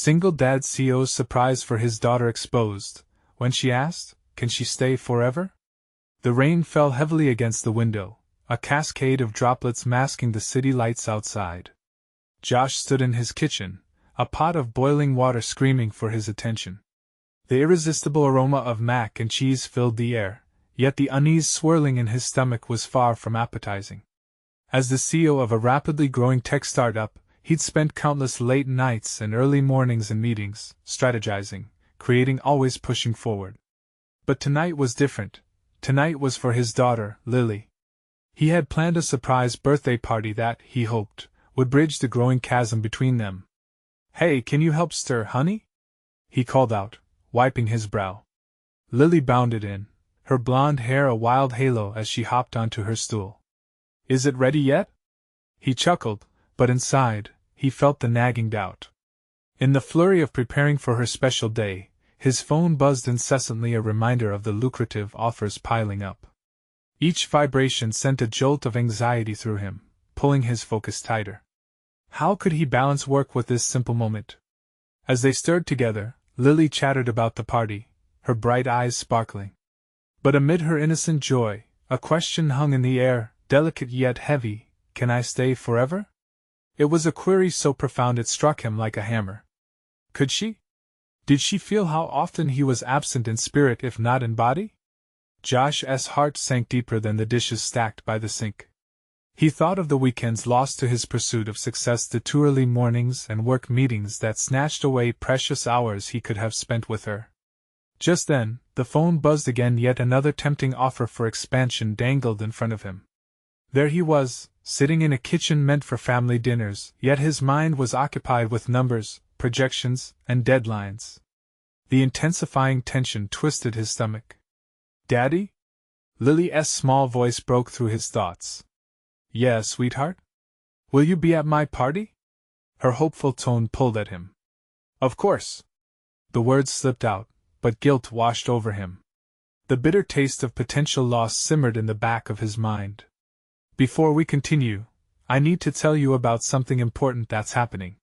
Single dad CEO's surprise for his daughter exposed, when she asked, "Can she stay forever?" The rain fell heavily against the window, a cascade of droplets masking the city lights outside. Josh stood in his kitchen, a pot of boiling water screaming for his attention. The irresistible aroma of mac and cheese filled the air, yet the unease swirling in his stomach was far from appetizing. As the CEO of a rapidly growing tech startup, he'd spent countless late nights and early mornings in meetings, strategizing, creating, always pushing forward. But tonight was different. Tonight was for his daughter, Lily. He had planned a surprise birthday party that, he hoped, would bridge the growing chasm between them. "Hey, can you help stir, honey?" he called out, wiping his brow. Lily bounded in, her blonde hair a wild halo as she hopped onto her stool. "Is it ready yet?" He chuckled, but inside, he felt the nagging doubt. In the flurry of preparing for her special day, his phone buzzed incessantly, a reminder of the lucrative offers piling up. Each vibration sent a jolt of anxiety through him, pulling his focus tighter. How could he balance work with this simple moment? As they stirred together, Lily chattered about the party, her bright eyes sparkling. But amid her innocent joy, a question hung in the air, delicate yet heavy: "Can I stay forever?" It was a query so profound it struck him like a hammer. Could she? Did she feel how often he was absent in spirit if not in body? Josh's heart sank deeper than the dishes stacked by the sink. He thought of the weekends lost to his pursuit of success, the too early mornings and work meetings that snatched away precious hours he could have spent with her. Just then, the phone buzzed again. Yet another tempting offer for expansion dangled in front of him. There he was, sitting in a kitchen meant for family dinners, yet his mind was occupied with numbers, projections, and deadlines. The intensifying tension twisted his stomach. "Daddy?" Lily's small voice broke through his thoughts. "Yeah, sweetheart? Will you be at my party?" Her hopeful tone pulled at him. "Of course." The words slipped out, but guilt washed over him. The bitter taste of potential loss simmered in the back of his mind. "Before we continue, I need to tell you about something important that's happening.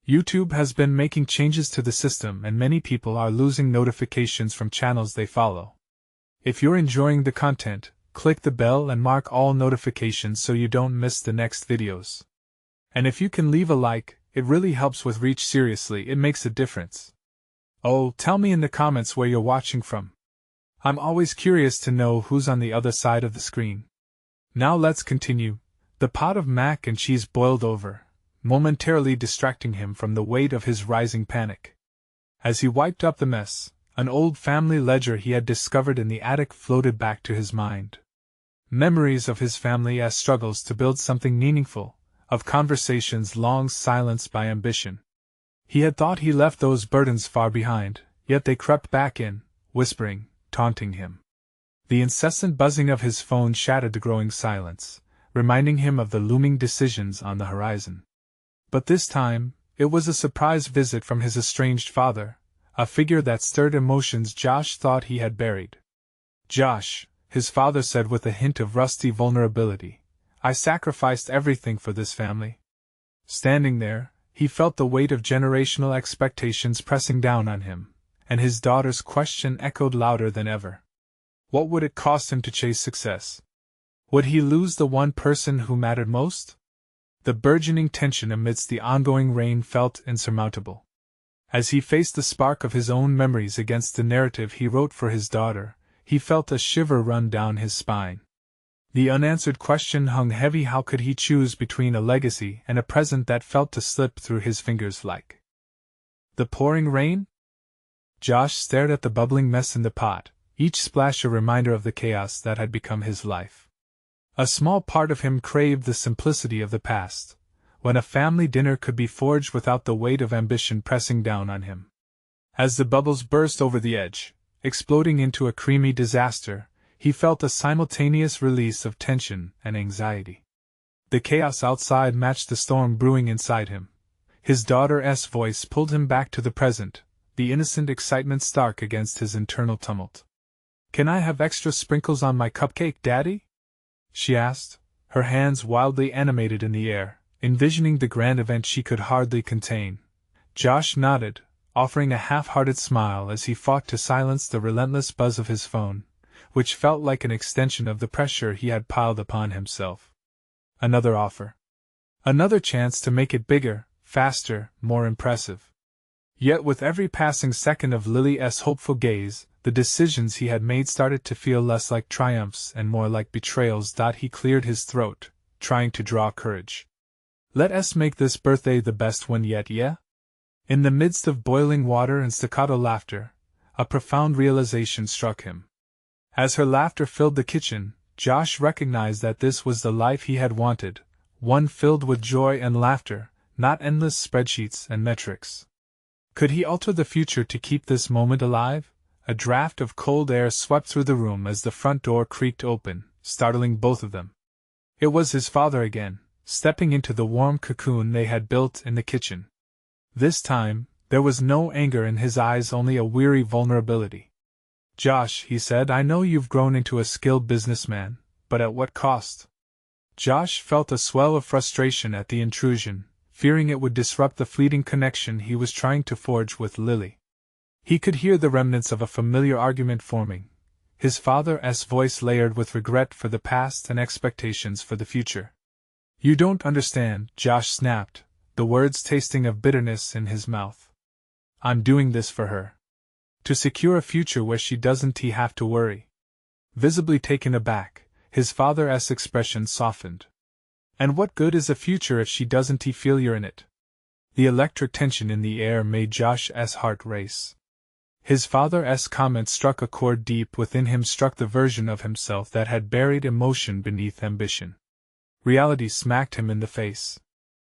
YouTube has been making changes to the system and many people are losing notifications from channels they follow. If you're enjoying the content, click the bell and mark all notifications so you don't miss the next videos. And if you can leave a like, it really helps with reach. Seriously, it makes a difference. Oh, tell me in the comments where you're watching from. I'm always curious to know who's on the other side of the screen. Now let's continue." The pot of mac and cheese boiled over, momentarily distracting him from the weight of his rising panic. As he wiped up the mess, an old family ledger he had discovered in the attic floated back to his mind. Memories of his family as struggles to build something meaningful, of conversations long silenced by ambition. He had thought he left those burdens far behind, yet they crept back in, whispering, taunting him. The incessant buzzing of his phone shattered the growing silence, reminding him of the looming decisions on the horizon. But this time, it was a surprise visit from his estranged father, a figure that stirred emotions Josh thought he had buried. "Josh," his father said with a hint of rusty vulnerability, "I sacrificed everything for this family." Standing there, he felt the weight of generational expectations pressing down on him, and his daughter's question echoed louder than ever. What would it cost him to chase success? Would he lose the one person who mattered most? The burgeoning tension amidst the ongoing rain felt insurmountable. As he faced the spark of his own memories against the narrative he wrote for his daughter, he felt a shiver run down his spine. The unanswered question hung heavy. How could he choose between a legacy and a present that felt to slip through his fingers like the pouring rain? Josh stared at the bubbling mess in the pot, each splash a reminder of the chaos that had become his life. A small part of him craved the simplicity of the past, when a family dinner could be forged without the weight of ambition pressing down on him. As the bubbles burst over the edge, exploding into a creamy disaster, he felt a simultaneous release of tension and anxiety. The chaos outside matched the storm brewing inside him. His daughter's voice pulled him back to the present, the innocent excitement stark against his internal tumult. "Can I have extra sprinkles on my cupcake, Daddy?" she asked, her hands wildly animated in the air, envisioning the grand event she could hardly contain. Josh nodded, offering a half-hearted smile as he fought to silence the relentless buzz of his phone, which felt like an extension of the pressure he had piled upon himself. Another offer. Another chance to make it bigger, faster, more impressive. Yet with every passing second of Lily's hopeful gaze, the decisions he had made started to feel less like triumphs and more like betrayals. He cleared his throat, trying to draw courage. Let us make this birthday the best one yet, yeah? In the midst of boiling water and staccato laughter, a profound realization struck him. As her laughter filled the kitchen, Josh recognized that this was the life he had wanted, one filled with joy and laughter, not endless spreadsheets and metrics. Could he alter the future to keep this moment alive? A draft of cold air swept through the room as the front door creaked open, startling both of them. It was his father again, stepping into the warm cocoon they had built in the kitchen. This time, there was no anger in his eyes, only a weary vulnerability. "Josh," he said, "I know you've grown into a skilled businessman, but at what cost?" Josh felt a swell of frustration at the intrusion, fearing it would disrupt the fleeting connection he was trying to forge with Lily. He could hear the remnants of a familiar argument forming, his father's voice layered with regret for the past and expectations for the future. "You don't understand," Josh snapped, the words tasting of bitterness in his mouth. "I'm doing this for her. To secure a future where she doesn't have to worry." Visibly taken aback, his father's expression softened. "And what good is a future if she doesn't feel you're in it?" The electric tension in the air made Josh's heart race. His father's comment struck a chord deep within him, struck the version of himself that had buried emotion beneath ambition. Reality smacked him in the face.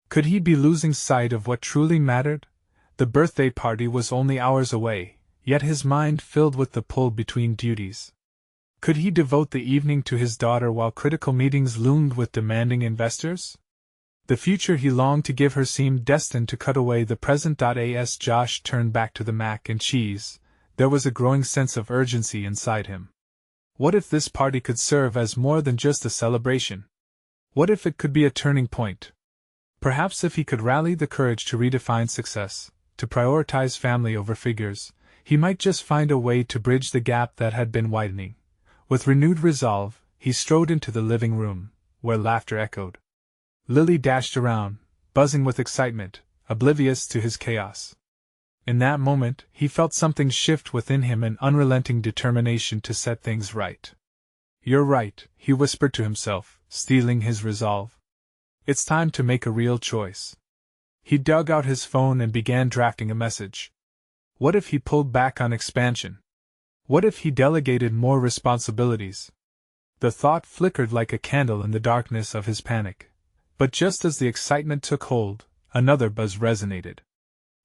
Could he be losing sight of what truly mattered? The birthday party was only hours away, yet his mind filled with the pull between duties. Could he devote the evening to his daughter while critical meetings loomed with demanding investors? The future he longed to give her seemed destined to cut away the present. As Josh turned back to the mac and cheese, there was a growing sense of urgency inside him. What if this party could serve as more than just a celebration? What if it could be a turning point? Perhaps if he could rally the courage to redefine success, to prioritize family over figures, he might just find a way to bridge the gap that had been widening. With renewed resolve, he strode into the living room, where laughter echoed. Lily dashed around, buzzing with excitement, oblivious to his chaos. In that moment, he felt something shift within him, an unrelenting determination to set things right. "You're right," he whispered to himself, steeling his resolve. "It's time to make a real choice." He dug out his phone and began drafting a message. What if he pulled back on expansion? What if he delegated more responsibilities? The thought flickered like a candle in the darkness of his panic. But just as the excitement took hold, another buzz resonated.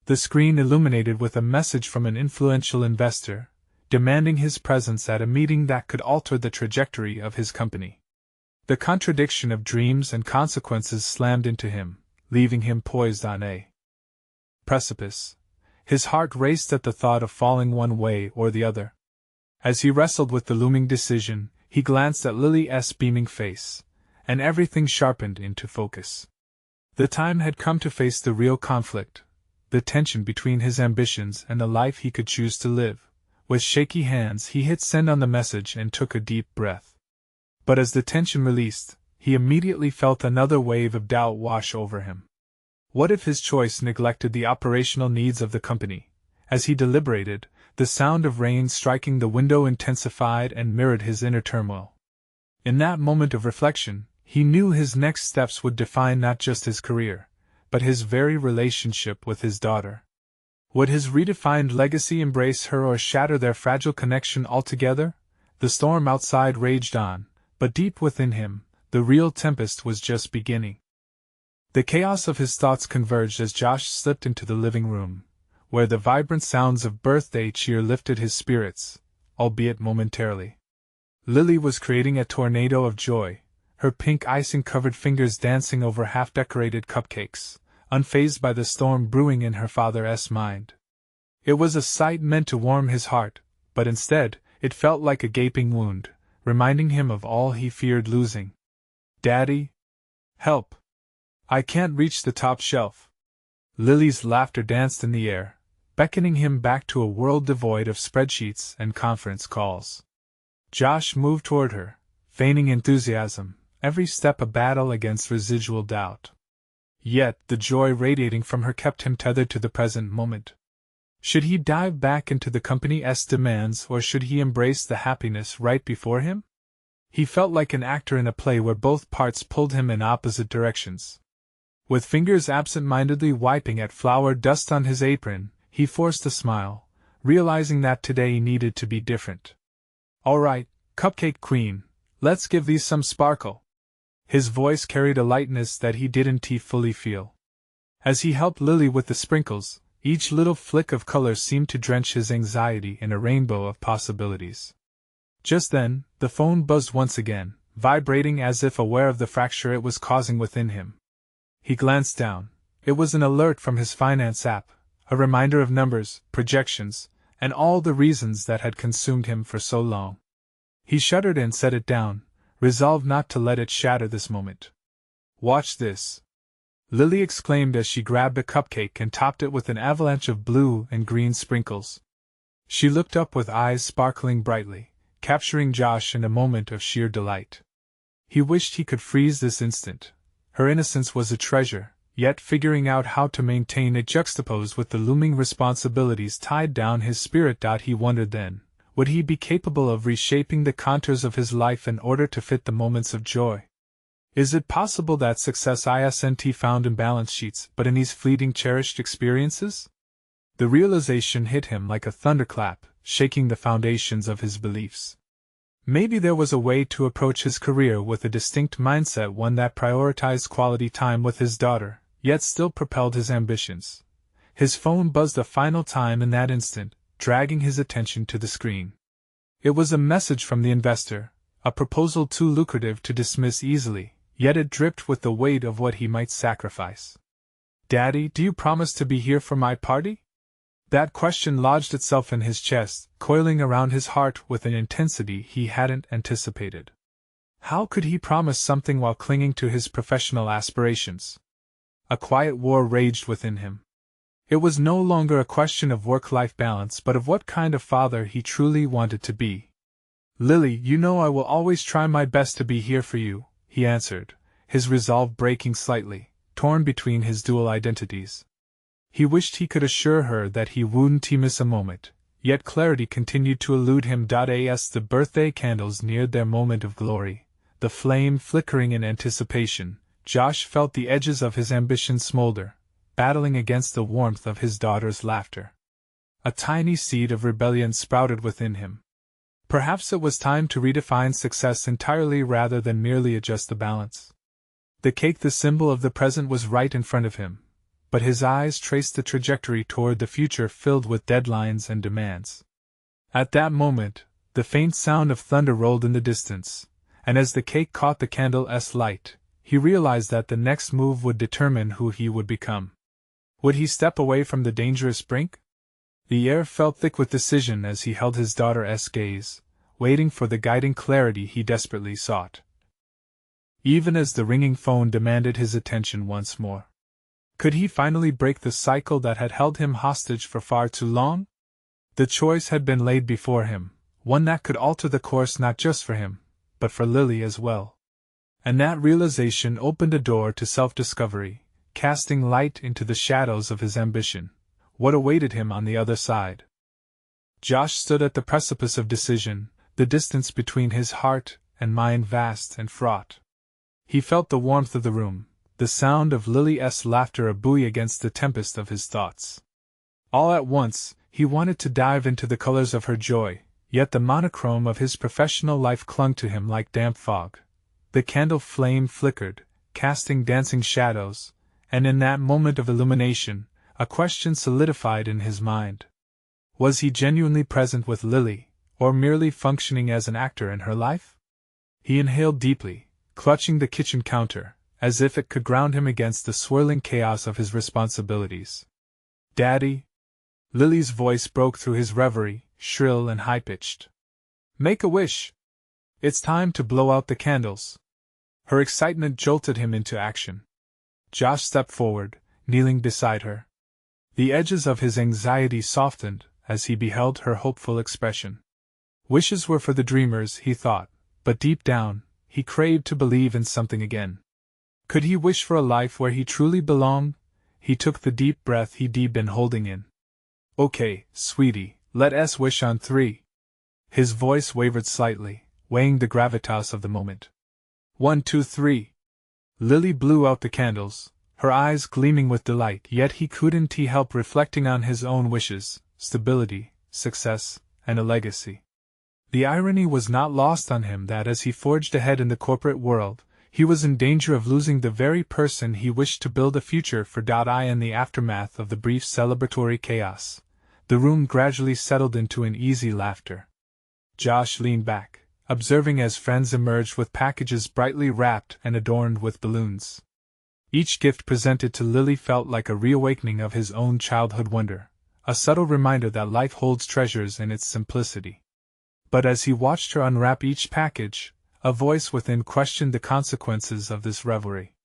The screen illuminated with a message from an influential investor, demanding his presence at a meeting that could alter the trajectory of his company. The contradiction of dreams and consequences slammed into him, leaving him poised on a precipice. His heart raced at the thought of falling one way or the other. As he wrestled with the looming decision, he glanced at Lily's beaming face, and everything sharpened into focus. The time had come to face the real conflict, the tension between his ambitions and the life he could choose to live. With shaky hands, he hit send on the message and took a deep breath. But as the tension released, he immediately felt another wave of doubt wash over him. What if his choice neglected the operational needs of the company? As he deliberated, the sound of rain striking the window intensified and mirrored his inner turmoil. In that moment of reflection, he knew his next steps would define not just his career, but his very relationship with his daughter. Would his redefined legacy embrace her or shatter their fragile connection altogether? The storm outside raged on, but deep within him, the real tempest was just beginning. The chaos of his thoughts converged as Josh slipped into the living room, where the vibrant sounds of birthday cheer lifted his spirits, albeit momentarily. Lily was creating a tornado of joy, her pink icing-covered fingers dancing over half-decorated cupcakes, unfazed by the storm brewing in her father's mind. It was a sight meant to warm his heart, but instead, it felt like a gaping wound, reminding him of all he feared losing. "Daddy? Help! I can't reach the top shelf." Lily's laughter danced in the air, beckoning him back to a world devoid of spreadsheets and conference calls. Josh moved toward her, feigning enthusiasm, every step a battle against residual doubt. Yet, the joy radiating from her kept him tethered to the present moment. Should he dive back into the company's demands, or should he embrace the happiness right before him? He felt like an actor in a play where both parts pulled him in opposite directions. With fingers absent-mindedly wiping at flour dust on his apron, he forced a smile, realizing that today needed to be different. "All right, Cupcake Queen, let's give these some sparkle." His voice carried a lightness that he didn't fully feel. As he helped Lily with the sprinkles, each little flick of color seemed to drench his anxiety in a rainbow of possibilities. Just then, the phone buzzed once again, vibrating as if aware of the fracture it was causing within him. He glanced down. It was an alert from his finance app, a reminder of numbers, projections, and all the reasons that had consumed him for so long. He shuddered and set it down, resolved not to let it shatter this moment. "Watch this!" Lily exclaimed as she grabbed a cupcake and topped it with an avalanche of blue and green sprinkles. She looked up with eyes sparkling brightly, capturing Josh in a moment of sheer delight. He wished he could freeze this instant. Her innocence was a treasure, yet figuring out how to maintain it juxtaposed with the looming responsibilities tied down his spirit. He wondered then, would he be capable of reshaping the contours of his life in order to fit the moments of joy? Is it possible that success isn't found in balance sheets but in these fleeting cherished experiences? The realization hit him like a thunderclap, shaking the foundations of his beliefs. Maybe there was a way to approach his career with a distinct mindset, one that prioritized quality time with his daughter, yet still propelled his ambitions. His phone buzzed a final time in that instant, dragging his attention to the screen. It was a message from the investor, a proposal too lucrative to dismiss easily, yet it dripped with the weight of what he might sacrifice. "Daddy, do you promise to be here for my party?" That question lodged itself in his chest, coiling around his heart with an intensity he hadn't anticipated. How could he promise something while clinging to his professional aspirations? A quiet war raged within him. It was no longer a question of work-life balance but of what kind of father he truly wanted to be. "Lily, you know I will always try my best to be here for you," he answered, his resolve breaking slightly, torn between his dual identities. He wished he could assure her that he wouldn't miss a moment, yet clarity continued to elude him. As the birthday candles neared their moment of glory, the flame flickering in anticipation, Josh felt the edges of his ambition smolder, battling against the warmth of his daughter's laughter. A tiny seed of rebellion sprouted within him. Perhaps it was time to redefine success entirely rather than merely adjust the balance. The cake, the symbol of the present, was right in front of him, but his eyes traced the trajectory toward the future filled with deadlines and demands. At that moment, the faint sound of thunder rolled in the distance, and as the cake caught the candle's light, he realized that the next move would determine who he would become. Would he step away from the dangerous brink? The air felt thick with decision as he held his daughter's gaze, waiting for the guiding clarity he desperately sought. Even as the ringing phone demanded his attention once more. Could he finally break the cycle that had held him hostage for far too long? The choice had been laid before him, one that could alter the course not just for him, but for Lily as well. And that realization opened a door to self-discovery, casting light into the shadows of his ambition. What awaited him on the other side? Josh stood at the precipice of decision, the distance between his heart and mind vast and fraught. He felt the warmth of the room, the sound of Lily's laughter a buoy against the tempest of his thoughts. All at once, he wanted to dive into the colors of her joy, yet the monochrome of his professional life clung to him like damp fog. The candle flame flickered, casting dancing shadows, and in that moment of illumination, a question solidified in his mind. Was he genuinely present with Lily, or merely functioning as an actor in her life? He inhaled deeply, clutching the kitchen counter, as if it could ground him against the swirling chaos of his responsibilities. "Daddy?" Lily's voice broke through his reverie, shrill and high-pitched. "Make a wish! It's time to blow out the candles." Her excitement jolted him into action. Josh stepped forward, kneeling beside her. The edges of his anxiety softened as he beheld her hopeful expression. Wishes were for the dreamers, he thought, but deep down, he craved to believe in something again. Could he wish for a life where he truly belonged? He took the deep breath he'd been holding in. Okay, sweetie, let us wish on three. His voice wavered slightly, weighing the gravitas of the moment. 1, 2, 3. Lily blew out the candles, her eyes gleaming with delight, yet he couldn't help reflecting on his own wishes, stability, success, and a legacy. The irony was not lost on him that as he forged ahead in the corporate world, he was in danger of losing the very person he wished to build a future for. In the aftermath of the brief celebratory chaos, the room gradually settled into an easy laughter. Josh leaned back, observing as friends emerged with packages brightly wrapped and adorned with balloons. Each gift presented to Lily felt like a reawakening of his own childhood wonder, a subtle reminder that life holds treasures in its simplicity. But as he watched her unwrap each package, a voice within questioned the consequences of this revelry.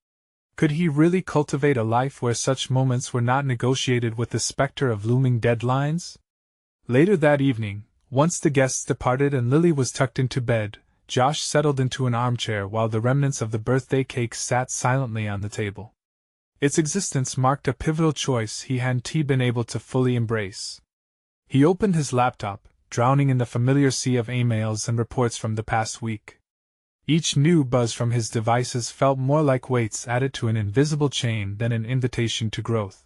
Could he really cultivate a life where such moments were not negotiated with the specter of looming deadlines? Later that evening, once the guests departed and Lily was tucked into bed, Josh settled into an armchair while the remnants of the birthday cake sat silently on the table. Its existence marked a pivotal choice he hadn't been able to fully embrace. He opened his laptop, drowning in the familiar sea of emails and reports from the past week. Each new buzz from his devices felt more like weights added to an invisible chain than an invitation to growth.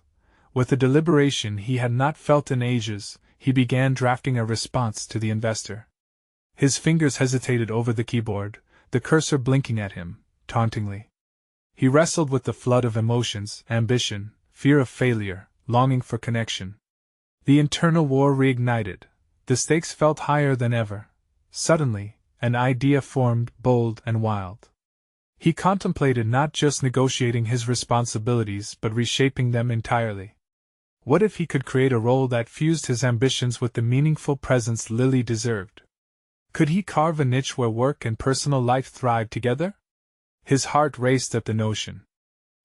With a deliberation he had not felt in ages, he began drafting a response to the investor. His fingers hesitated over the keyboard, the cursor blinking at him, tauntingly. He wrestled with the flood of emotions, ambition, fear of failure, longing for connection. The internal war reignited. The stakes felt higher than ever. Suddenly, an idea formed, bold and wild. He contemplated not just negotiating his responsibilities but reshaping them entirely. What if he could create a role that fused his ambitions with the meaningful presence Lily deserved? Could he carve a niche where work and personal life thrived together? His heart raced at the notion.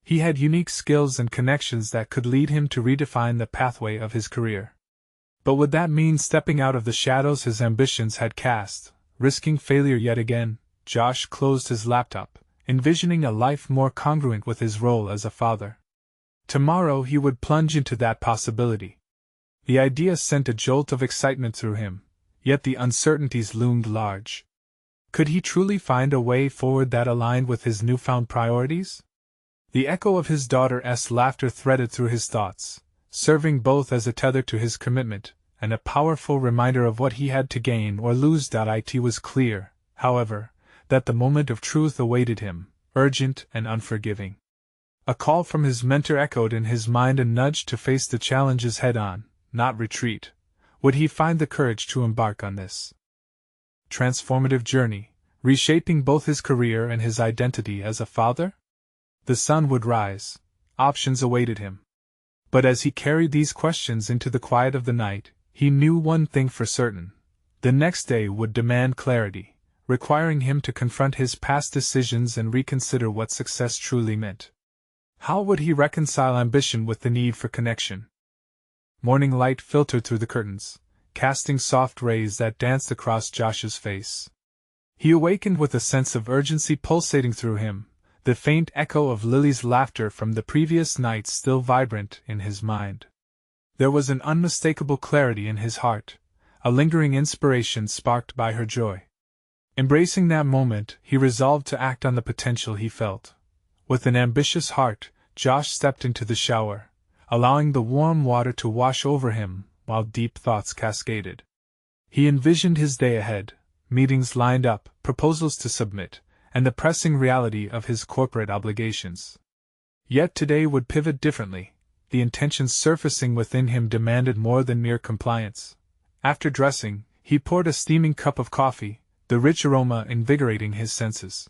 He had unique skills and connections that could lead him to redefine the pathway of his career. But would that mean stepping out of the shadows his ambitions had cast, risking failure yet again? Josh closed his laptop, envisioning a life more congruent with his role as a father. Tomorrow he would plunge into that possibility. The idea sent a jolt of excitement through him, yet the uncertainties loomed large. Could he truly find a way forward that aligned with his newfound priorities? The echo of his daughter's laughter threaded through his thoughts, serving both as a tether to his commitment and a powerful reminder of what he had to gain or lose. It was clear, however, that the moment of truth awaited him, urgent and unforgiving. A call from his mentor echoed in his mind, a nudge to face the challenges head-on, not retreat. Would he find the courage to embark on this transformative journey, reshaping both his career and his identity as a father? The sun would rise. Options awaited him. But as he carried these questions into the quiet of the night, he knew one thing for certain. The next day would demand clarity, requiring him to confront his past decisions and reconsider what success truly meant. How would he reconcile ambition with the need for connection? Morning light filtered through the curtains, casting soft rays that danced across Josh's face. He awakened with a sense of urgency pulsating through him, the faint echo of Lily's laughter from the previous night still vibrant in his mind. There was an unmistakable clarity in his heart, a lingering inspiration sparked by her joy. Embracing that moment, he resolved to act on the potential he felt. With an ambitious heart, Josh stepped into the shower, allowing the warm water to wash over him while deep thoughts cascaded. He envisioned his day ahead, meetings lined up, proposals to submit, and the pressing reality of his corporate obligations. Yet today would pivot differently. The intentions surfacing within him demanded more than mere compliance. After dressing, he poured a steaming cup of coffee, the rich aroma invigorating his senses.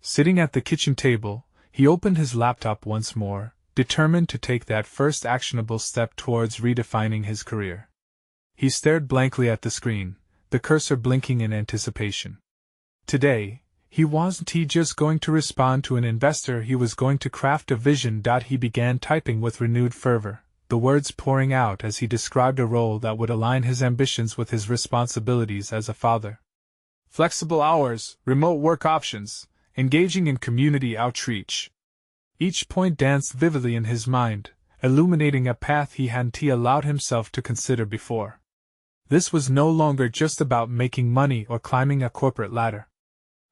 Sitting at the kitchen table, he opened his laptop once more, determined to take that first actionable step towards redefining his career. He stared blankly at the screen, the cursor blinking in anticipation. Today, He wasn't just going to respond to an investor, he was going to craft a vision. He began typing with renewed fervor, the words pouring out as he described a role that would align his ambitions with his responsibilities as a father. Flexible hours, remote work options, engaging in community outreach. Each point danced vividly in his mind, illuminating a path he hadn't allowed himself to consider before. This was no longer just about making money or climbing a corporate ladder.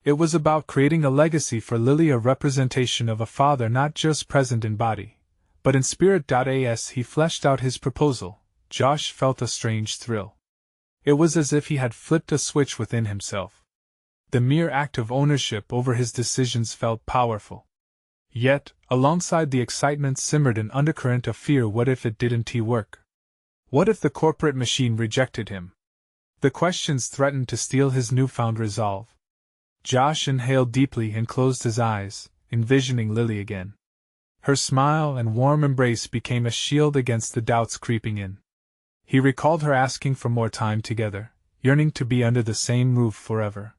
It was about creating a legacy for Lily, a representation of a father not just present in body, but in spirit. As he fleshed out his proposal, Josh felt a strange thrill. It was as if he had flipped a switch within himself. The mere act of ownership over his decisions felt powerful. Yet, alongside the excitement simmered an undercurrent of fear. What if it didn't work? What if the corporate machine rejected him? The questions threatened to steal his newfound resolve. Josh inhaled deeply and closed his eyes, envisioning Lily again. Her smile and warm embrace became a shield against the doubts creeping in. He recalled her asking for more time together, yearning to be under the same roof forever.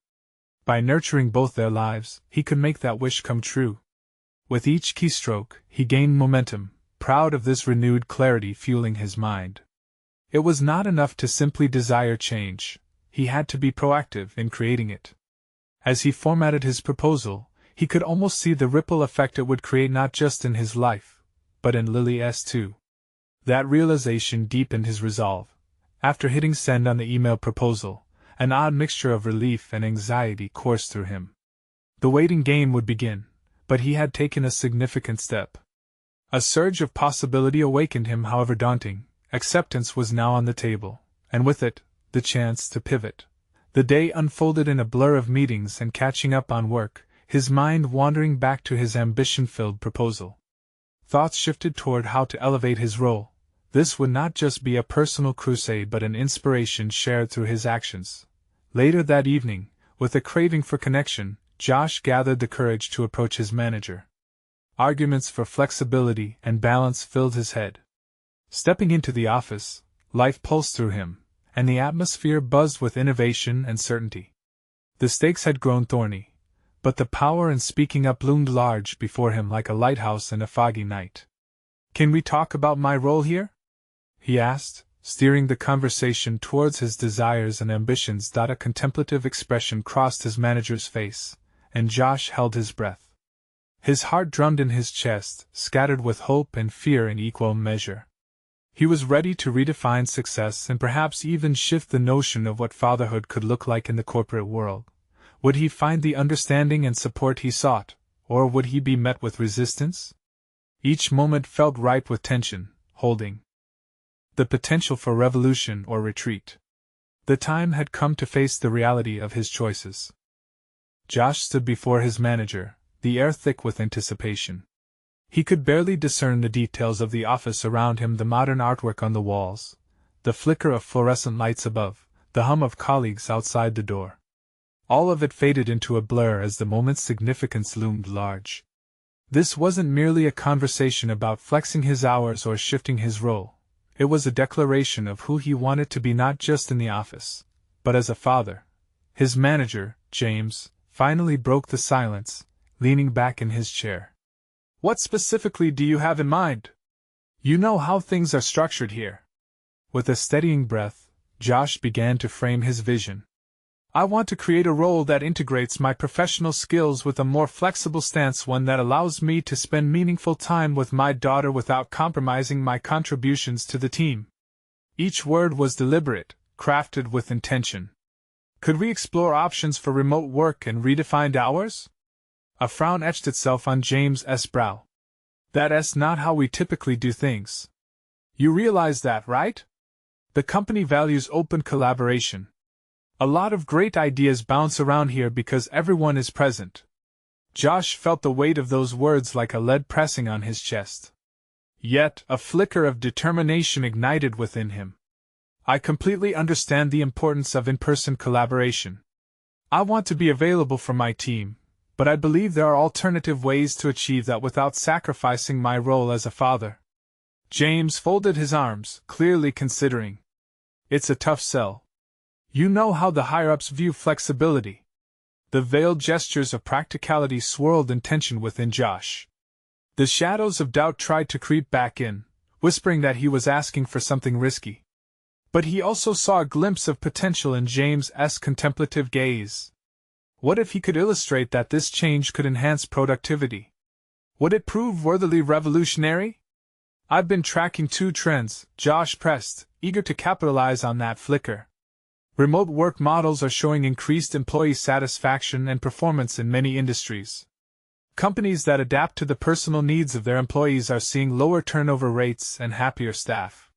By nurturing both their lives, he could make that wish come true. With each keystroke, he gained momentum, proud of this renewed clarity fueling his mind. It was not enough to simply desire change, he had to be proactive in creating it. As he formatted his proposal, he could almost see the ripple effect it would create not just in his life, but in Lily's too. That realization deepened his resolve. After hitting send on the email proposal, an odd mixture of relief and anxiety coursed through him. The waiting game would begin, but he had taken a significant step. A surge of possibility awakened him, however daunting. Acceptance was now on the table, and with it, the chance to pivot. The day unfolded in a blur of meetings and catching up on work, his mind wandering back to his ambition-filled proposal. Thoughts shifted toward how to elevate his role. This would not just be a personal crusade but an inspiration shared through his actions. Later that evening, with a craving for connection, Josh gathered the courage to approach his manager. Arguments for flexibility and balance filled his head. Stepping into the office, life pulsed through him, and the atmosphere buzzed with innovation and certainty. The stakes had grown thorny, but the power in speaking up loomed large before him like a lighthouse in a foggy night. "Can we talk about my role here?" he asked, steering the conversation towards his desires and ambitions. A contemplative expression crossed his manager's face, and Josh held his breath. His heart drummed in his chest, scattered with hope and fear in equal measure. He was ready to redefine success and perhaps even shift the notion of what fatherhood could look like in the corporate world. Would he find the understanding and support he sought, or would he be met with resistance? Each moment felt ripe with tension, holding the potential for revolution or retreat. The time had come to face the reality of his choices. Josh stood before his manager, the air thick with anticipation. He could barely discern the details of the office around him, the modern artwork on the walls, the flicker of fluorescent lights above, the hum of colleagues outside the door. All of it faded into a blur as the moment's significance loomed large. This wasn't merely a conversation about flexing his hours or shifting his role. It was a declaration of who he wanted to be, not just in the office, but as a father. His manager, James, finally broke the silence, leaning back in his chair. "What specifically do you have in mind? You know how things are structured here." With a steadying breath, Josh began to frame his vision. "I want to create a role that integrates my professional skills with a more flexible stance, one that allows me to spend meaningful time with my daughter without compromising my contributions to the team." Each word was deliberate, crafted with intention. "Could we explore options for remote work and redefined hours?" A frown etched itself on James's brow. "That's not how we typically do things. You realize that, right? The company values open collaboration. A lot of great ideas bounce around here because everyone is present." Josh felt the weight of those words like a lead pressing on his chest. Yet, a flicker of determination ignited within him. "I completely understand the importance of in-person collaboration. I want to be available for my team, but I believe there are alternative ways to achieve that without sacrificing my role as a father." James folded his arms, clearly considering. "It's a tough sell. You know how the higher-ups view flexibility. The veiled gestures of practicality swirled in tension within Josh. The shadows of doubt tried to creep back in, whispering that he was asking for something risky. But he also saw a glimpse of potential in James's contemplative gaze. What if he could illustrate that this change could enhance productivity? Would it prove worthily revolutionary? "I've been tracking 2 trends," Josh pressed, eager to capitalize on that flicker. Remote work models are showing increased employee satisfaction and performance in many industries. Companies that adapt to the personal needs of their employees are seeing lower turnover rates and happier staff.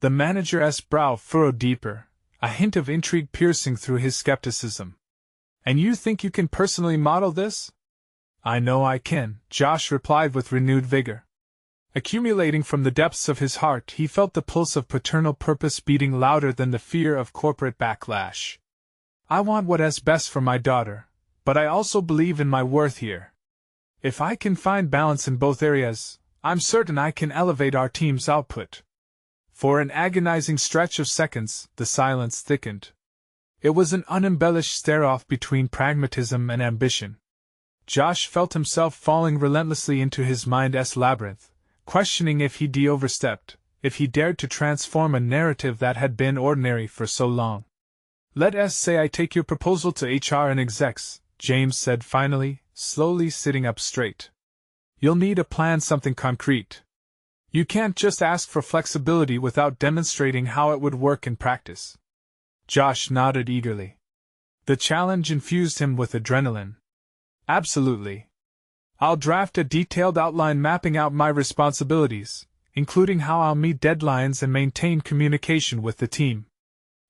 The manager's brow furrowed deeper, a hint of intrigue piercing through his skepticism. "And you think you can personally model this?" "I know I can," Josh replied with renewed vigor. Accumulating from the depths of his heart, he felt the pulse of paternal purpose beating louder than the fear of corporate backlash. "I want what's best for my daughter, but I also believe in my worth here. If I can find balance in both areas, I'm certain I can elevate our team's output." For an agonizing stretch of seconds, the silence thickened. It was an unembellished stare-off between pragmatism and ambition. Josh felt himself falling relentlessly into his mind's labyrinth, questioning if he'd overstepped, if he dared to transform a narrative that had been ordinary for so long. "Let's say I take your proposal to HR and execs," James said finally, slowly sitting up straight. "You'll need a plan, something concrete. You can't just ask for flexibility without demonstrating how it would work in practice." Josh nodded eagerly. The challenge infused him with adrenaline. "Absolutely. I'll draft a detailed outline mapping out my responsibilities, including how I'll meet deadlines and maintain communication with the team.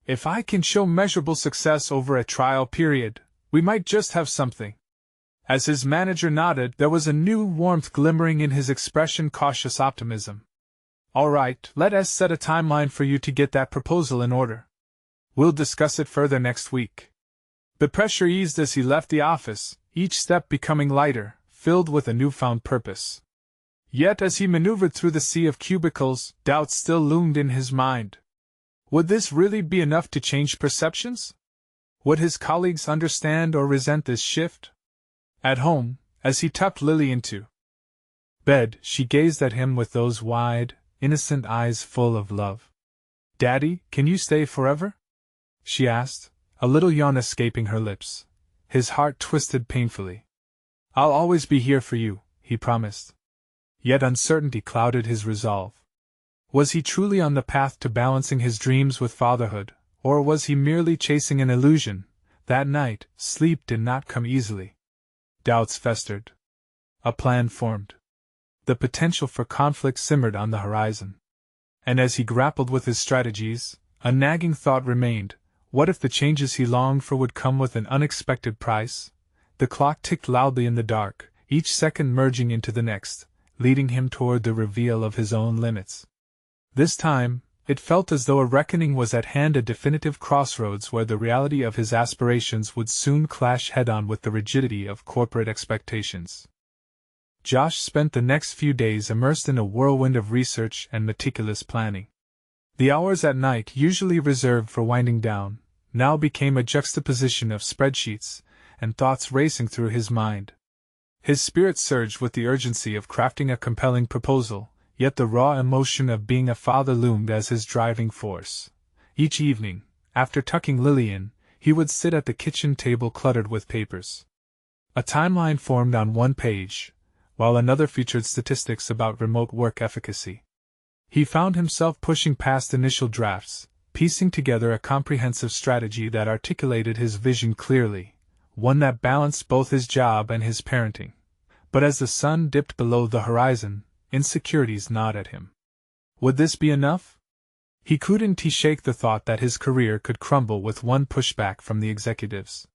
If I can show measurable success over a trial period, we might just have something." As his manager nodded, there was a new warmth glimmering in his expression, cautious optimism. "All right, let's set a timeline for you to get that proposal in order. We'll discuss it further next week." The pressure eased as he left the office, each step becoming lighter, filled with a newfound purpose. Yet as he maneuvered through the sea of cubicles, doubt still loomed in his mind. Would this really be enough to change perceptions? Would his colleagues understand or resent this shift? At home, as he tucked Lily into bed, she gazed at him with those wide, innocent eyes full of love. "Daddy, can you stay forever?" she asked, a little yawn escaping her lips. His heart twisted painfully. "I'll always be here for you," he promised. Yet uncertainty clouded his resolve. Was he truly on the path to balancing his dreams with fatherhood, or was he merely chasing an illusion? That night, sleep did not come easily. Doubts festered. A plan formed. The potential for conflict simmered on the horizon. And as he grappled with his strategies, a nagging thought remained: what if the changes he longed for would come with an unexpected price? The clock ticked loudly in the dark, each second merging into the next, leading him toward the reveal of his own limits. This time, it felt as though a reckoning was at hand, a definitive crossroads where the reality of his aspirations would soon clash head-on with the rigidity of corporate expectations. Josh spent the next few days immersed in a whirlwind of research and meticulous planning. The hours at night, usually reserved for winding down, now became a juxtaposition of spreadsheets and thoughts racing through his mind. His spirit surged with the urgency of crafting a compelling proposal, yet the raw emotion of being a father loomed as his driving force. Each evening, after tucking Lily in, he would sit at the kitchen table cluttered with papers. A timeline formed on one page, while another featured statistics about remote work efficacy. He found himself pushing past initial drafts, piecing together a comprehensive strategy that articulated his vision clearly, one that balanced both his job and his parenting. But as the sun dipped below the horizon, insecurities gnawed at him. Would this be enough? He couldn't shake the thought that his career could crumble with one pushback from the executives.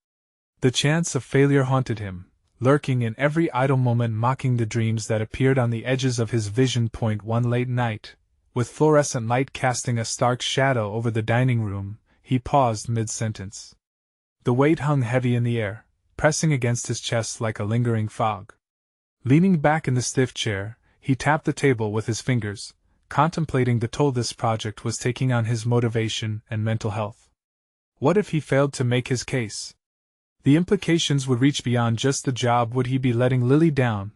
The chance of failure haunted him, lurking in every idle moment, mocking the dreams that appeared on the edges of his vision point. One late night, with fluorescent light casting a stark shadow over the dining room, he paused mid-sentence. The weight hung heavy in the air, pressing against his chest like a lingering fog. Leaning back in the stiff chair, he tapped the table with his fingers, contemplating the toll this project was taking on his motivation and mental health. What if he failed to make his case? The implications would reach beyond just the job. Would he be letting Lily down?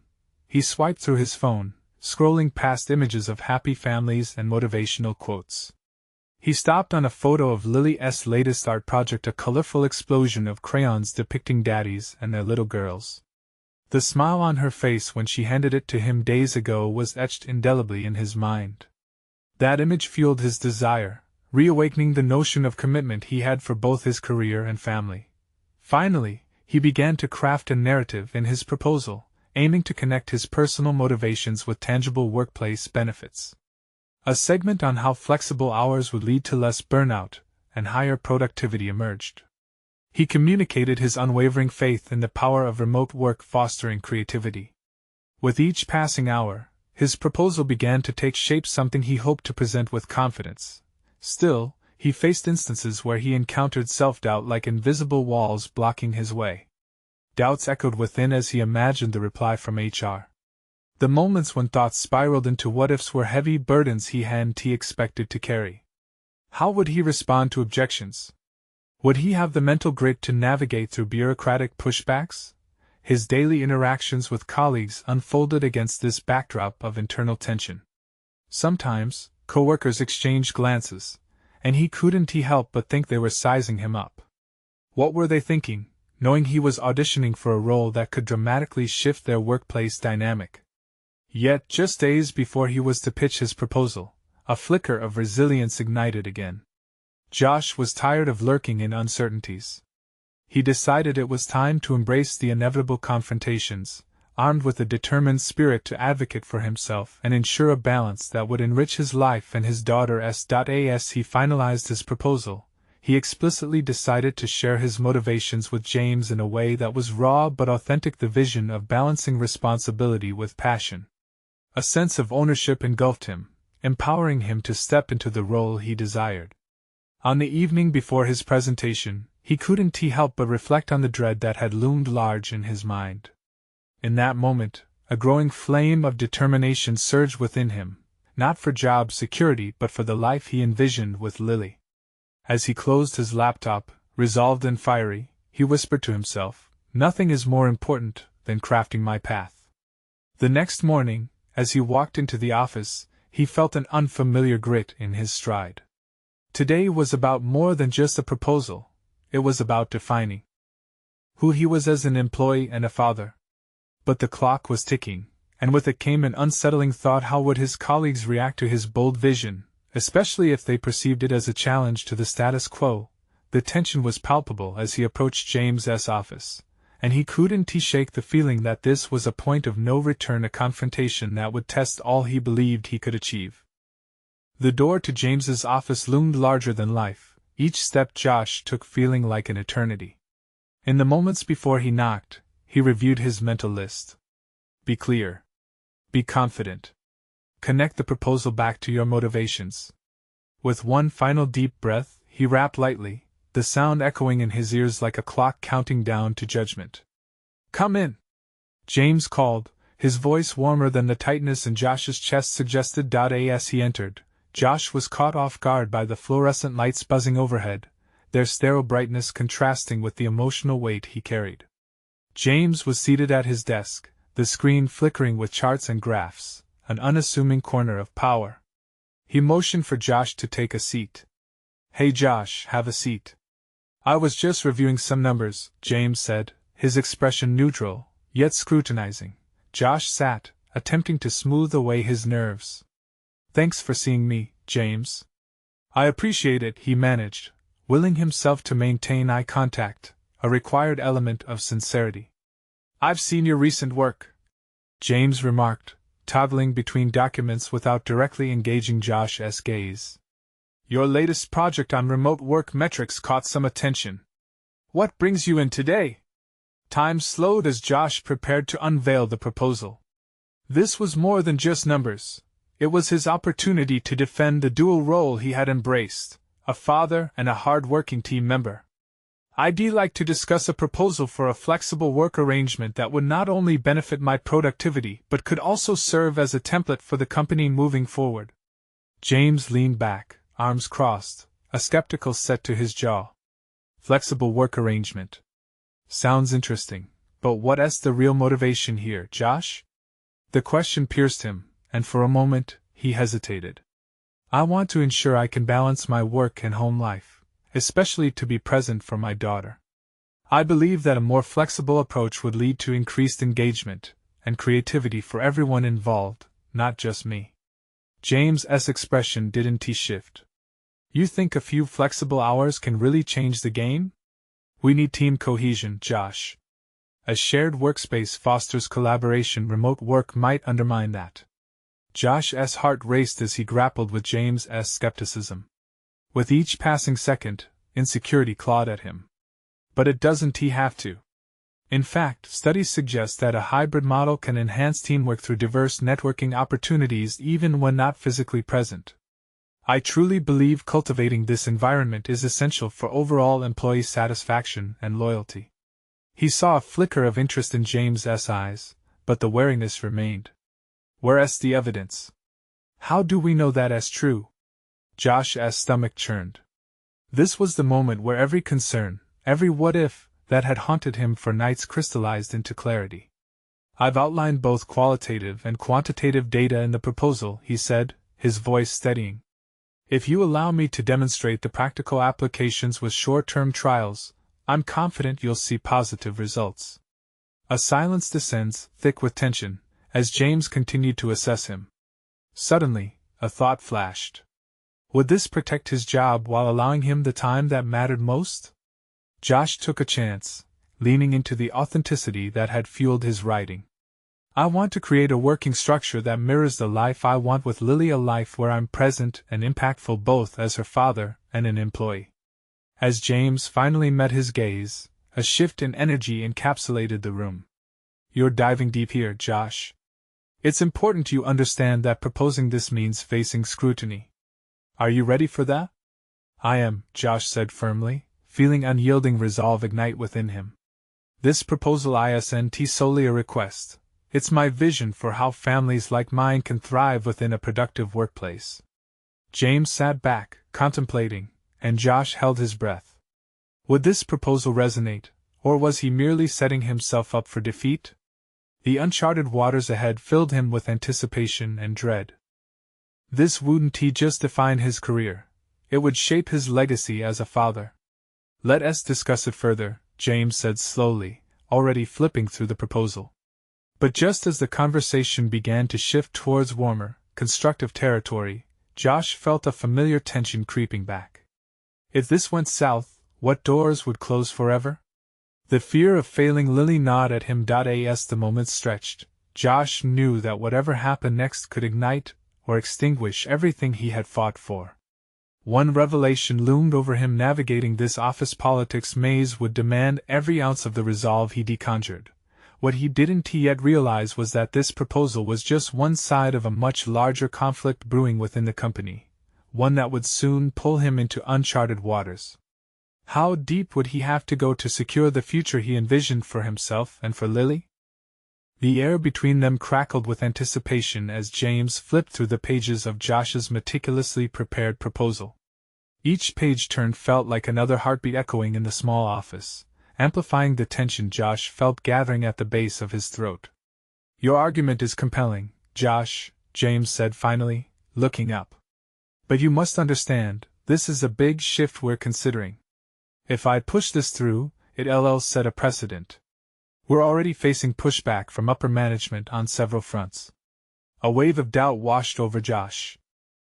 He swiped through his phone, scrolling past images of happy families and motivational quotes. He stopped on a photo of Lily's latest art project, a colorful explosion of crayons depicting daddies and their little girls. The smile on her face when she handed it to him days ago was etched indelibly in his mind. That image fueled his desire, reawakening the notion of commitment he had for both his career and family. Finally, he began to craft a narrative in his proposal, aiming to connect his personal motivations with tangible workplace benefits. A segment on how flexible hours would lead to less burnout and higher productivity emerged. He communicated his unwavering faith in the power of remote work fostering creativity. With each passing hour, his proposal began to take shape, something he hoped to present with confidence. Still, he faced instances where he encountered self-doubt like invisible walls blocking his way. Doubts echoed within as he imagined the reply from HR. The moments when thoughts spiraled into what-ifs were heavy burdens he hadn't expected to carry. How would he respond to objections? Would he have the mental grit to navigate through bureaucratic pushbacks? His daily interactions with colleagues unfolded against this backdrop of internal tension. Sometimes, coworkers exchanged glances, and he couldn't help but think they were sizing him up. What were they thinking, knowing he was auditioning for a role that could dramatically shift their workplace dynamic? Yet, just days before he was to pitch his proposal, a flicker of resilience ignited again. Josh was tired of lurking in uncertainties. He decided it was time to embrace the inevitable confrontations, armed with a determined spirit to advocate for himself and ensure a balance that would enrich his life and his daughter's. As he finalized his proposal, he explicitly decided to share his motivations with James in a way that was raw but authentic, the vision of balancing responsibility with passion. A sense of ownership engulfed him, empowering him to step into the role he desired. On the evening before his presentation, he couldn't help but reflect on the dread that had loomed large in his mind. In that moment, a growing flame of determination surged within him, not for job security but for the life he envisioned with Lily. As he closed his laptop, resolved and fiery, he whispered to himself, "Nothing is more important than crafting my path." The next morning, as he walked into the office, he felt an unfamiliar grit in his stride. Today was about more than just a proposal, it was about defining who he was as an employee and a father. But the clock was ticking, and with it came an unsettling thought: how would his colleagues react to his bold vision, especially if they perceived it as a challenge to the status quo? The tension was palpable as he approached James's office, and he couldn't shake the feeling that this was a point of no return, a confrontation that would test all he believed he could achieve. The door to James's office loomed larger than life, each step Josh took feeling like an eternity. In the moments before he knocked, he reviewed his mental list. Be clear. Be confident. Connect the proposal back to your motivations. With one final deep breath, he rapped lightly, the sound echoing in his ears like a clock counting down to judgment. "Come in," James called, his voice warmer than the tightness in Josh's chest suggested. As he entered, Josh was caught off guard by the fluorescent lights buzzing overhead, their sterile brightness contrasting with the emotional weight he carried. James was seated at his desk, the screen flickering with charts and graphs, an unassuming corner of power. He motioned for Josh to take a seat. "Hey Josh, have a seat." "I was just reviewing some numbers," James said, his expression neutral, yet scrutinizing. Josh sat, attempting to smooth away his nerves. "Thanks for seeing me, James." "I appreciate it," he managed, willing himself to maintain eye contact, a required element of sincerity. "I've seen your recent work," James remarked, toggling between documents without directly engaging Josh's gaze. "Your latest project on remote work metrics caught some attention. What brings you in today?" Time slowed as Josh prepared to unveil the proposal. This was more than just numbers. It was his opportunity to defend the dual role he had embraced, a father and a hard-working team member. "I'd like to discuss a proposal for a flexible work arrangement that would not only benefit my productivity but could also serve as a template for the company moving forward." James leaned back, arms crossed, a skeptical set to his jaw. "Flexible work arrangement. Sounds interesting, but what's the real motivation here, Josh? The question pierced him, and for a moment, he hesitated. I want to ensure I can balance my work and home life, especially to be present for my daughter. I believe that a more flexible approach would lead to increased engagement and creativity for everyone involved, not just me. James's expression didn't shift. You think a few flexible hours can really change the game? We need team cohesion, Josh. A shared workspace fosters collaboration. Remote work might undermine that. Josh's heart raced as he grappled with James's skepticism. With each passing second, insecurity clawed at him. But it doesn't have to. In fact, studies suggest that a hybrid model can enhance teamwork through diverse networking opportunities even when not physically present. I truly believe cultivating this environment is essential for overall employee satisfaction and loyalty. He saw a flicker of interest in James's eyes, but the wariness remained. Where's the evidence? How do we know that's true? Josh's stomach churned. This was the moment where every concern, every what-if, that had haunted him for nights crystallized into clarity. I've outlined both qualitative and quantitative data in the proposal, he said, his voice steadying. If you allow me to demonstrate the practical applications with short-term trials, I'm confident you'll see positive results. A silence descends, thick with tension, as James continued to assess him. Suddenly, a thought flashed. Would this protect his job while allowing him the time that mattered most? Josh took a chance, leaning into the authenticity that had fueled his writing. I want to create a working structure that mirrors the life I want with Lily, a life where I'm present and impactful both as her father and an employee. As James finally met his gaze, a shift in energy encapsulated the room. You're diving deep here, Josh. It's important you understand that proposing this means facing scrutiny. Are you ready for that? I am, Josh said firmly, feeling unyielding resolve ignite within him. This proposal isn't solely a request. It's my vision for how families like mine can thrive within a productive workplace. James sat back, contemplating, and Josh held his breath. Would this proposal resonate, or was he merely setting himself up for defeat? The uncharted waters ahead filled him with anticipation and dread. This wouldn't just define his career, it would shape his legacy as a father. Let's discuss it further, James said slowly, already flipping through the proposal. But just as the conversation began to shift towards warmer, constructive territory, Josh felt a familiar tension creeping back. If this went south, what doors would close forever? The fear of failing Lily gnawed at him. As the moments stretched, Josh knew that whatever happened next could ignite or extinguish everything he had fought for. One revelation loomed over him: navigating this office politics maze would demand every ounce of the resolve he conjured. What he didn't yet realize was that this proposal was just one side of a much larger conflict brewing within the company, one that would soon pull him into uncharted waters. How deep would he have to go to secure the future he envisioned for himself and for Lily? The air between them crackled with anticipation as James flipped through the pages of Josh's meticulously prepared proposal. Each page turn felt like another heartbeat echoing in the small office, amplifying the tension Josh felt gathering at the base of his throat. Your argument is compelling, Josh, James said finally, looking up. But you must understand, this is a big shift we're considering. If I push this through, it'll set a precedent. We're already facing pushback from upper management on several fronts. A wave of doubt washed over Josh.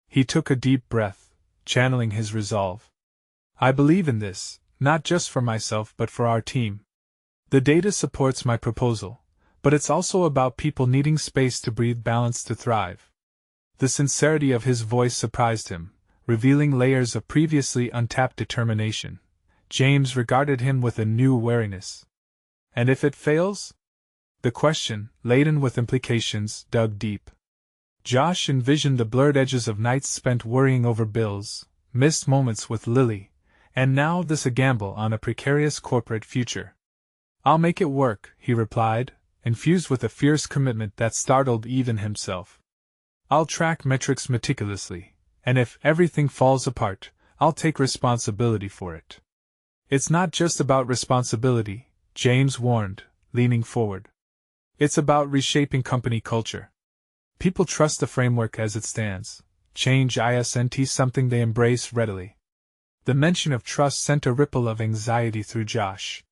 He took a deep breath, channeling his resolve. I believe in this, not just for myself but for our team. The data supports my proposal, but it's also about people needing space to breathe, balance to thrive. The sincerity of his voice surprised him, revealing layers of previously untapped determination. James regarded him with a new wariness. And if it fails? The question, laden with implications, dug deep. Josh envisioned the blurred edges of nights spent worrying over bills, missed moments with Lily, and now this a gamble on a precarious corporate future. I'll make it work, he replied, infused with a fierce commitment that startled even himself. I'll track metrics meticulously, and if everything falls apart, I'll take responsibility for it. It's not just about responsibility, James warned, leaning forward. It's about reshaping company culture. People trust the framework as it stands. Change isn't something they embrace readily. The mention of trust sent a ripple of anxiety through Josh.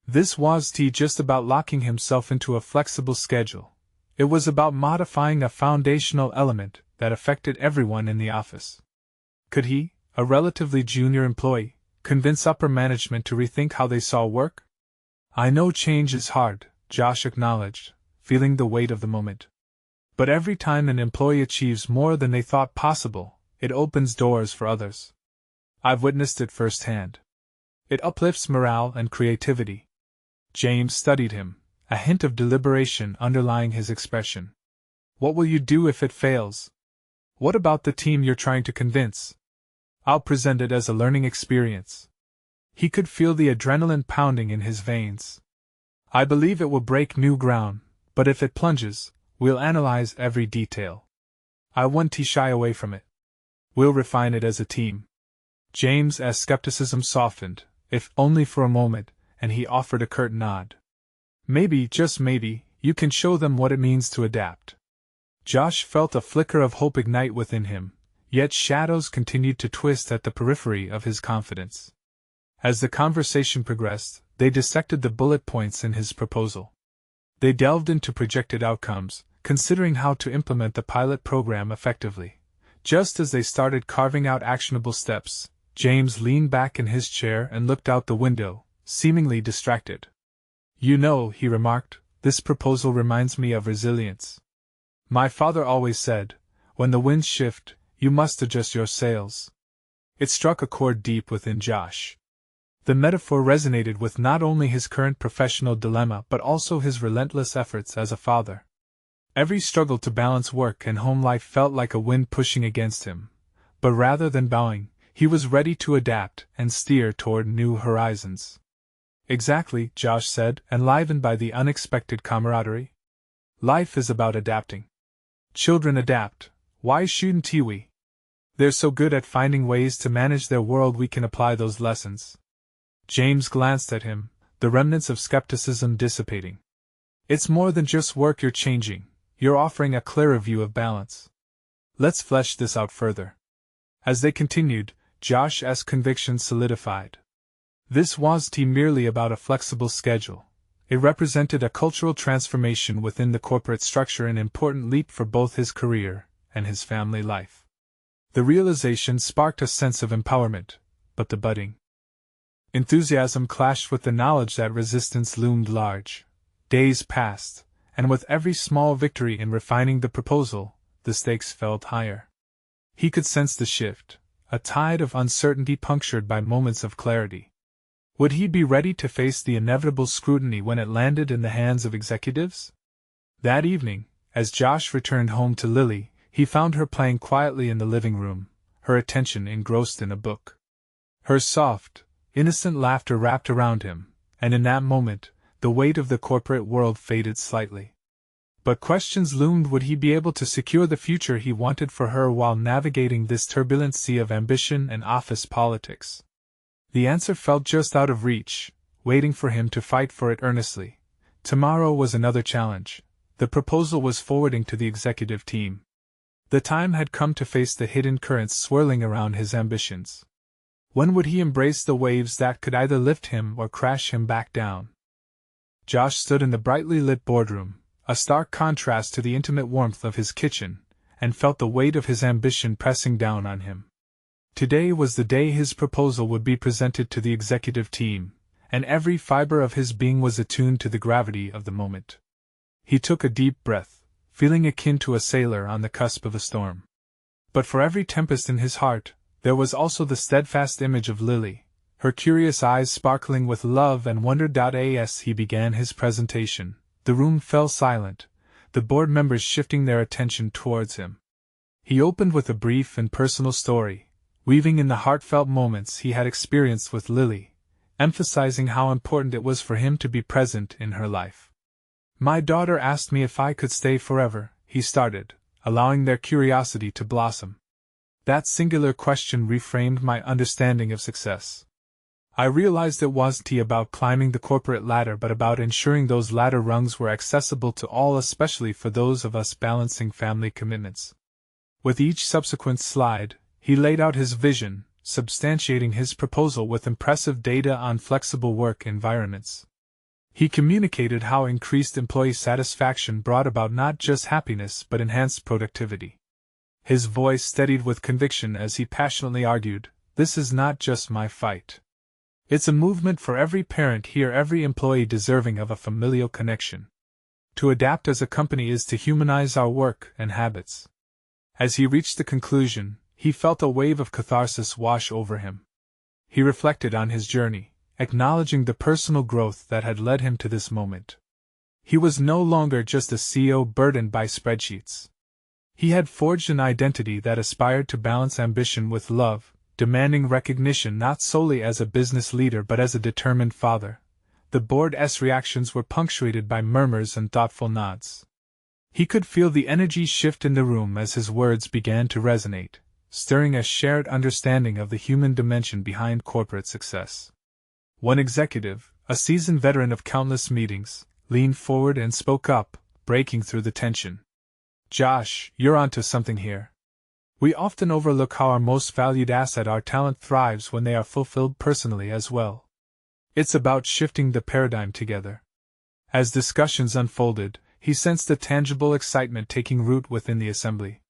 This wasn't just about locking himself into a flexible schedule. It was about modifying a foundational element that affected everyone in the office. Could he, a relatively junior employee, convince upper management to rethink how they saw work? I know change is hard, Josh acknowledged, feeling the weight of the moment. But every time an employee achieves more than they thought possible, it opens doors for others. I've witnessed it firsthand. It uplifts morale and creativity. James studied him, a hint of deliberation underlying his expression. What will you do if it fails? What about the team you're trying to convince? I'll present it as a learning experience. He could feel the adrenaline pounding in his veins. I believe it will break new ground, but if it plunges, we'll analyze every detail. I won't shy away from it. We'll refine it as a team. James's skepticism softened, if only for a moment, and he offered a curt nod. Maybe, just maybe, you can show them what it means to adapt. Josh felt a flicker of hope ignite within him, yet shadows continued to twist at the periphery of his confidence. As the conversation progressed, they dissected the bullet points in his proposal. They delved into projected outcomes, considering how to implement the pilot program effectively. Just as they started carving out actionable steps, James leaned back in his chair and looked out the window, seemingly distracted. You know, he remarked, this proposal reminds me of resilience. My father always said, when the winds shift, you must adjust your sails. It struck a chord deep within Josh. The metaphor resonated with not only his current professional dilemma but also his relentless efforts as a father. Every struggle to balance work and home life felt like a wind pushing against him, but rather than bowing, he was ready to adapt and steer toward new horizons. Exactly, Josh said, enlivened by the unexpected camaraderie. Life is about adapting. Children adapt, why shouldn't we? They're so good at finding ways to manage their world, we can apply those lessons. James glanced at him, the remnants of skepticism dissipating. It's more than just work you're changing, you're offering a clearer view of balance. Let's flesh this out further. As they continued, Josh's conviction solidified. This wasn't merely about a flexible schedule. It represented a cultural transformation within the corporate structure, an important leap for both his career and his family life. The realization sparked a sense of empowerment, but the budding enthusiasm clashed with the knowledge that resistance loomed large. Days passed, and with every small victory in refining the proposal, the stakes felt higher. He could sense the shift, a tide of uncertainty punctured by moments of clarity. Would he be ready to face the inevitable scrutiny when it landed in the hands of executives? That evening, as Josh returned home to Lily, he found her playing quietly in the living room, her attention engrossed in a book. Her soft, innocent laughter wrapped around him, and in that moment, the weight of the corporate world faded slightly. But questions loomed: would he be able to secure the future he wanted for her while navigating this turbulent sea of ambition and office politics? The answer felt just out of reach, waiting for him to fight for it earnestly. Tomorrow was another challenge. The proposal was forwarding to the executive team. The time had come to face the hidden currents swirling around his ambitions. When would he embrace the waves that could either lift him or crash him back down? Josh stood in the brightly lit boardroom, a stark contrast to the intimate warmth of his kitchen, and felt the weight of his ambition pressing down on him. Today was the day his proposal would be presented to the executive team, and every fiber of his being was attuned to the gravity of the moment. He took a deep breath, feeling akin to a sailor on the cusp of a storm. But for every tempest in his heart, there was also the steadfast image of Lily, her curious eyes sparkling with love and wonder. As he began his presentation, the room fell silent, the board members shifting their attention towards him. He opened with a brief and personal story, weaving in the heartfelt moments he had experienced with Lily, emphasizing how important it was for him to be present in her life. My daughter asked me if I could stay forever, he started, allowing their curiosity to blossom. That singular question reframed my understanding of success. I realized it wasn't about climbing the corporate ladder but about ensuring those ladder rungs were accessible to all, especially for those of us balancing family commitments. With each subsequent slide, he laid out his vision, substantiating his proposal with impressive data on flexible work environments. He communicated how increased employee satisfaction brought about not just happiness but enhanced productivity. His voice steadied with conviction as he passionately argued, "This is not just my fight. It's a movement for every parent here, every employee deserving of a familial connection. To adapt as a company is to humanize our work and habits." As he reached the conclusion, he felt a wave of catharsis wash over him. He reflected on his journey, acknowledging the personal growth that had led him to this moment. He was no longer just a CEO burdened by spreadsheets. He had forged an identity that aspired to balance ambition with love, demanding recognition not solely as a business leader but as a determined father. The board's reactions were punctuated by murmurs and thoughtful nods. He could feel the energy shift in the room as his words began to resonate, stirring a shared understanding of the human dimension behind corporate success. One executive, a seasoned veteran of countless meetings, leaned forward and spoke up, breaking through the tension. "Josh, you're onto something here. We often overlook how our most valued asset, our talent, thrives when they are fulfilled personally as well. It's about shifting the paradigm together." As discussions unfolded, he sensed a tangible excitement taking root within the assembly.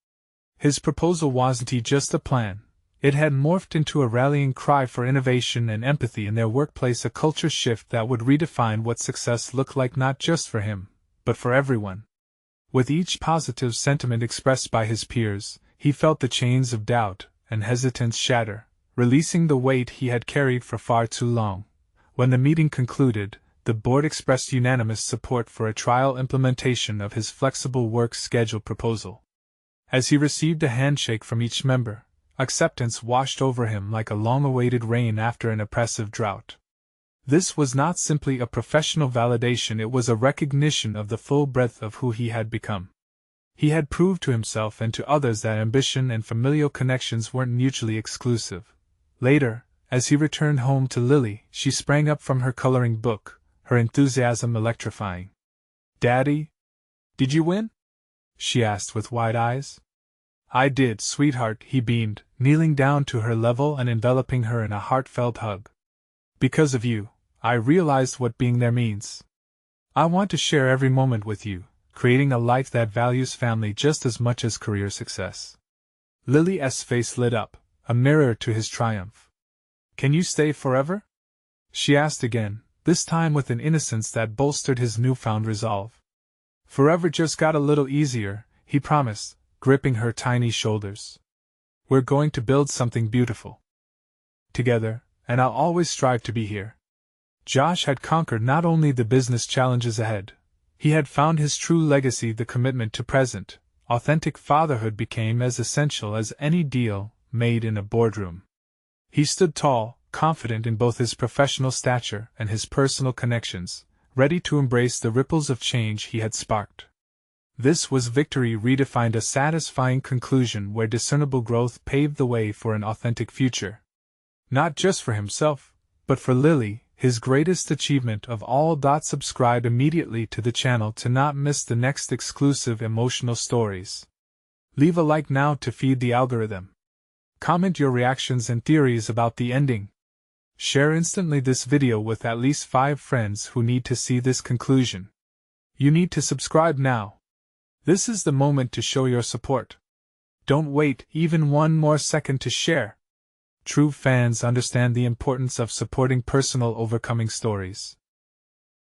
His proposal wasn't just a plan, it had morphed into a rallying cry for innovation and empathy in their workplace, a culture shift that would redefine what success looked like not just for him, but for everyone. With each positive sentiment expressed by his peers, he felt the chains of doubt and hesitance shatter, releasing the weight he had carried for far too long. When the meeting concluded, the board expressed unanimous support for a trial implementation of his flexible work schedule proposal. As he received a handshake from each member, acceptance washed over him like a long-awaited rain after an oppressive drought. This was not simply a professional validation, it was a recognition of the full breadth of who he had become. He had proved to himself and to others that ambition and familial connections weren't mutually exclusive. Later, as he returned home to Lily, she sprang up from her coloring book, her enthusiasm electrifying. "Daddy? Did you win?" she asked with wide eyes. "I did, sweetheart," he beamed, kneeling down to her level and enveloping her in a heartfelt hug. "Because of you, I realized what being there means. I want to share every moment with you, creating a life that values family just as much as career success." Lily's face lit up, a mirror to his triumph. "Can you stay forever?" she asked again, this time with an innocence that bolstered his newfound resolve. "Forever just got a little easier," he promised, gripping her tiny shoulders. "We're going to build something beautiful together, and I'll always strive to be here." Josh had conquered not only the business challenges ahead, he had found his true legacy. The commitment to present, authentic fatherhood became as essential as any deal made in a boardroom. He stood tall, confident in both his professional stature and his personal connections, ready to embrace the ripples of change he had sparked. This was victory redefined, a satisfying conclusion where discernible growth paved the way for an authentic future. Not just for himself, but for Lily, his greatest achievement of all. Subscribe immediately to the channel to not miss the next exclusive emotional stories. Leave a like now to feed the algorithm. Comment your reactions and theories about the ending. Share instantly this video with at least 5 friends who need to see this conclusion. You need to subscribe now. This is the moment to show your support. Don't wait even one more second to share. True fans understand the importance of supporting personal overcoming stories.